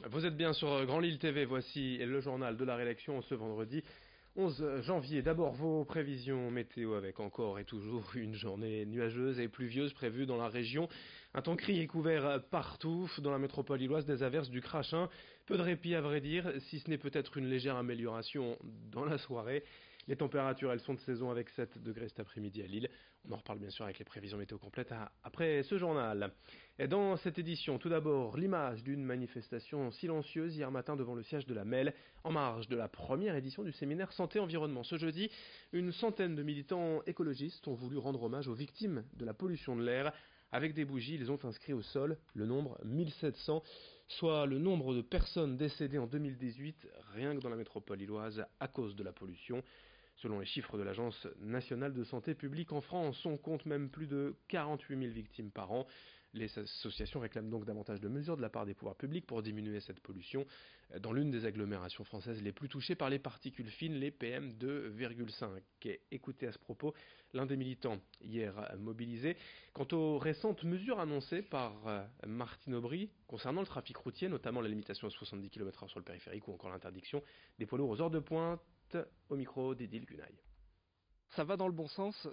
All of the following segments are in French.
Vous êtes bien sur Grand Lille TV, voici le journal de la rédaction ce vendredi 11 janvier. D'abord vos prévisions météo avec encore et toujours une journée nuageuse et pluvieuse prévue dans la région. Un temps gris et couvert partout dans la métropole lilloise, des averses, du crachin. Peu de répit à vrai dire, si ce n'est peut-être une légère amélioration dans la soirée. Les températures, elles sont de saison avec 7 degrés cet après-midi à Lille. On en reparle bien sûr avec les prévisions météo complètes après ce journal. Et dans cette édition, tout d'abord, l'image d'une manifestation silencieuse hier matin devant le siège de la MEL, en marge de la première édition du séminaire Santé-Environnement. Ce jeudi, une centaine de militants écologistes ont voulu rendre hommage aux victimes de la pollution de l'air. Avec des bougies, ils ont inscrit au sol le nombre 1700, soit le nombre de personnes décédées en 2018, rien que dans la métropole lilloise, à cause de la pollution. Selon les chiffres de l'Agence nationale de santé publique en France, on compte même plus de 48 000 victimes par an. Les associations réclament donc davantage de mesures de la part des pouvoirs publics pour diminuer cette pollution dans l'une des agglomérations françaises les plus touchées par les particules fines, les PM2,5. Écoutez à ce propos l'un des militants hier mobilisé. Quant aux récentes mesures annoncées par Martine Aubry concernant le trafic routier, notamment la limitation à 70 km/h sur le périphérique ou encore l'interdiction des poids lourds aux heures de pointe, au micro d'Edil Gunaï. Ça va dans le bon sens.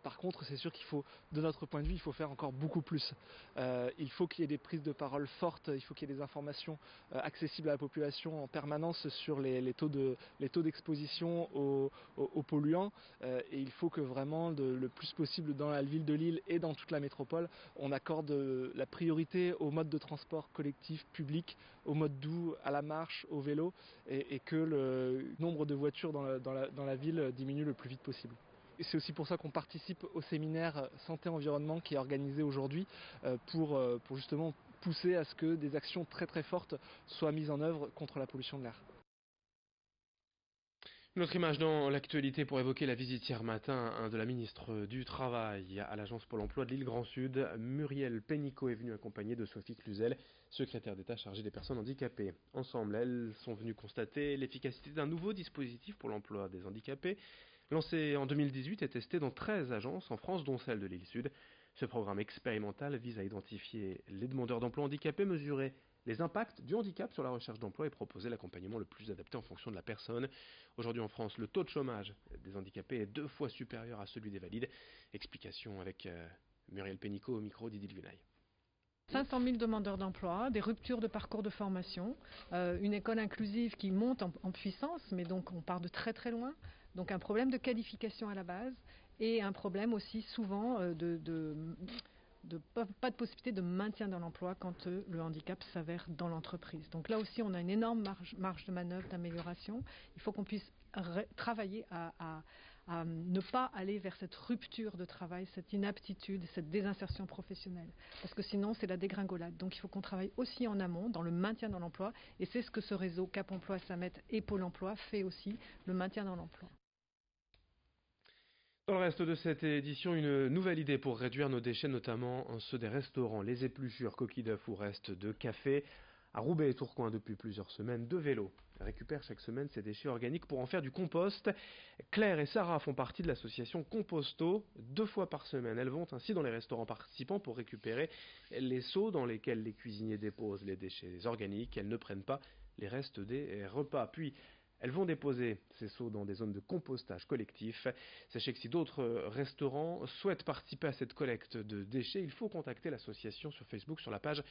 Par contre, c'est sûr qu'il faut, de notre point de vue, il faut faire encore beaucoup plus. Il faut qu'il y ait des prises de parole fortes, il faut qu'il y ait des informations accessibles à la population en permanence sur les taux d'exposition aux polluants. Et il faut que vraiment, le plus possible dans la ville de Lille et dans toute la métropole, on accorde la priorité aux modes de transport collectif, public, aux modes doux, à la marche, au vélo, et que le nombre de voitures dans la ville diminue le plus vite possible. Et c'est aussi pour ça qu'on participe au séminaire Santé-Environnement qui est organisé aujourd'hui pour justement pousser à ce que des actions très très fortes soient mises en œuvre contre la pollution de l'air. Une autre image dans l'actualité pour évoquer la visite hier matin de la ministre du Travail à l'agence Pôle emploi de l'île Grand Sud. Muriel Pénicaud est venue accompagnée de Sophie Cluzel, secrétaire d'État chargée des personnes handicapées. Ensemble, elles sont venues constater l'efficacité d'un nouveau dispositif pour l'emploi des handicapés, lancé en 2018 et testé dans 13 agences en France, dont celle de l'île Sud. Ce programme expérimental vise à identifier les demandeurs d'emploi handicapés, mesurer les impacts du handicap sur la recherche d'emploi et proposer l'accompagnement le plus adapté en fonction de la personne. Aujourd'hui en France, le taux de chômage des handicapés est 2 fois supérieur à celui des valides. Explication avec Muriel Pénicaud au micro d'Idil Gunaï. 500 000 demandeurs d'emploi, des ruptures de parcours de formation, une école inclusive qui monte en puissance, mais donc on part de très très loin. Donc un problème de qualification à la base et un problème aussi souvent pas de possibilité de maintien dans l'emploi quand le handicap s'avère dans l'entreprise. Donc là aussi on a une énorme marge de manœuvre d'amélioration. Il faut qu'on puisse travailler à ne pas aller vers cette rupture de travail, cette inaptitude, cette désinsertion professionnelle. Parce que sinon c'est la dégringolade. Donc il faut qu'on travaille aussi en amont dans le maintien dans l'emploi et c'est ce que ce réseau Cap Emploi, Samet et Pôle Emploi fait aussi, le maintien dans l'emploi. Dans le reste de cette édition, une nouvelle idée pour réduire nos déchets, notamment ceux des restaurants, les épluchures, coquilles d'œufs ou restes de café. À Roubaix et Tourcoing, depuis plusieurs semaines, 2 vélos récupèrent chaque semaine ces déchets organiques pour en faire du compost. Claire et Sarah font partie de l'association Composto. 2 fois par semaine, elles vont ainsi dans les restaurants participants pour récupérer les seaux dans lesquels les cuisiniers déposent les déchets organiques. Elles ne prennent pas les restes des repas. Puis, elles vont déposer ces seaux dans des zones de compostage collectif. Sachez que si d'autres restaurants souhaitent participer à cette collecte de déchets, il faut contacter l'association sur Facebook sur la page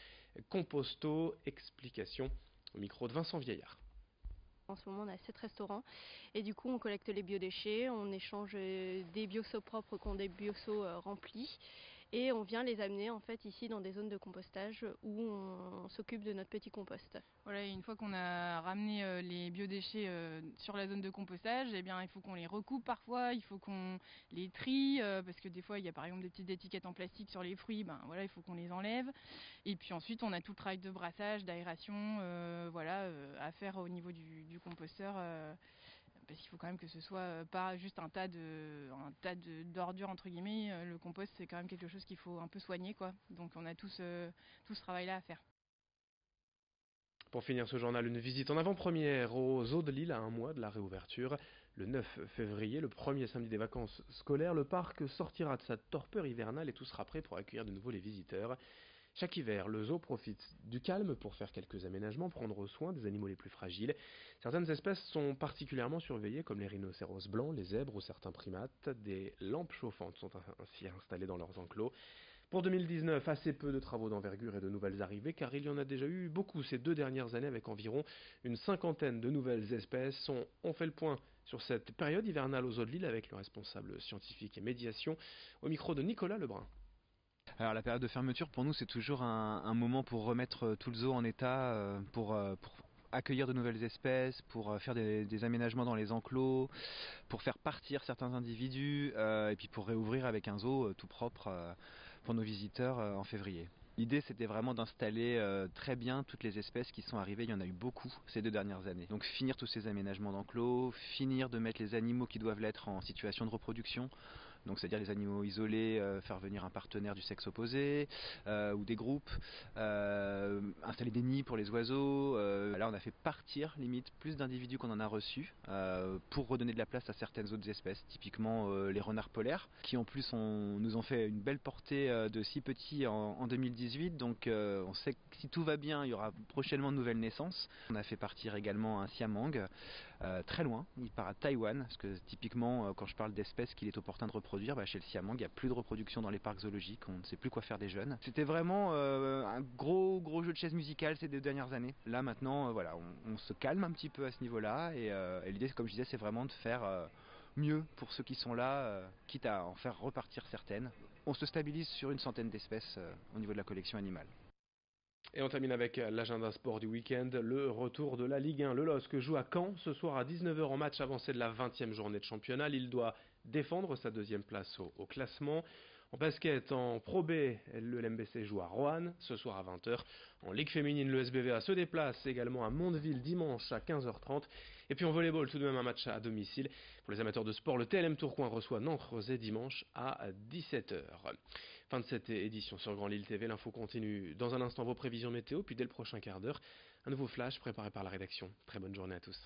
Composto. Explication au micro de Vincent Vieillard. En ce moment, on a 7 restaurants et du coup, on collecte les biodéchets, on échange des bioseaux propres contre des bioseaux remplis et on vient les amener en fait ici dans des zones de compostage où on s'occupe de notre petit compost. Voilà, et une fois qu'on a ramené les biodéchets sur la zone de compostage, eh bien, il faut qu'on les recoupe parfois, il faut qu'on les trie parce que des fois il y a par exemple des petites étiquettes en plastique sur les fruits, ben voilà, il faut qu'on les enlève. Et puis ensuite on a tout le travail de brassage, d'aération, à faire au niveau du composteur. Parce qu'il faut quand même que ce soit pas juste un tas d'ordures entre guillemets. Le compost c'est quand même quelque chose qu'il faut un peu soigner quoi. Donc on a tout ce travail-là à faire. Pour finir ce journal, une visite en avant-première aux Eaux de Lille à un mois de la réouverture. Le 9 février, le premier samedi des vacances scolaires, le parc sortira de sa torpeur hivernale et tout sera prêt pour accueillir de nouveau les visiteurs. Chaque hiver, le zoo profite du calme pour faire quelques aménagements, prendre soin des animaux les plus fragiles. Certaines espèces sont particulièrement surveillées, comme les rhinocéros blancs, les zèbres ou certains primates. Des lampes chauffantes sont ainsi installées dans leurs enclos. Pour 2019, assez peu de travaux d'envergure et de nouvelles arrivées, car il y en a déjà eu beaucoup ces 2 dernières années, avec environ une cinquantaine de nouvelles espèces. On fait le point sur cette période hivernale aux eaux de l'île avec le responsable scientifique et médiation, au micro de Nicolas Lebrun. Alors la période de fermeture pour nous c'est toujours un moment pour remettre tout le zoo en état, pour accueillir de nouvelles espèces, pour faire des aménagements dans les enclos, pour faire partir certains individus et puis pour réouvrir avec un zoo tout propre pour nos visiteurs en février. L'idée c'était vraiment d'installer très bien toutes les espèces qui sont arrivées, il y en a eu beaucoup ces 2 dernières années. Donc finir tous ces aménagements d'enclos, finir de mettre les animaux qui doivent l'être en situation de reproduction. Donc c'est-à-dire les animaux isolés, faire venir un partenaire du sexe opposé ou des groupes, installer des nids pour les oiseaux. Là on a fait partir limite plus d'individus qu'on en a reçus pour redonner de la place à certaines autres espèces, typiquement les renards polaires, qui en plus nous ont fait une belle portée de 6 petits en 2018. Donc on sait que si tout va bien, il y aura prochainement de nouvelles naissances. On a fait partir également un siamang très loin, il part à Taïwan, parce que typiquement quand je parle d'espèces qu'il est opportun de reproduire, chez le siamang il n'y a plus de reproduction dans les parcs zoologiques, on ne sait plus quoi faire des jeunes. C'était vraiment un gros jeu de chaises musicales ces 2 dernières années. Là maintenant voilà, on se calme un petit peu à ce niveau-là et l'idée comme je disais c'est vraiment de faire mieux pour ceux qui sont là, quitte à en faire repartir certaines. On se stabilise sur une centaine d'espèces au niveau de la collection animale. Et on termine avec l'agenda sport du week-end, le retour de la Ligue 1. Le LOSC joue à Caen ce soir à 19h en match avancé de la 20e journée de championnat. Il doit défendre sa 2e place au classement. En basket, en Pro B, le LMBC joue à Roanne ce soir à 20h. En Ligue féminine, le SBVA se déplace également à Mondeville dimanche à 15h30. Et puis en volleyball, tout de même un match à domicile. Pour les amateurs de sport, le TLM Tourcoing reçoit Nantes-Rezé dimanche à 17h. Fin de cette édition sur Grand Lille TV. L'info continue dans un instant, vos prévisions météo, puis dès le prochain quart d'heure, un nouveau flash préparé par la rédaction. Très bonne journée à tous.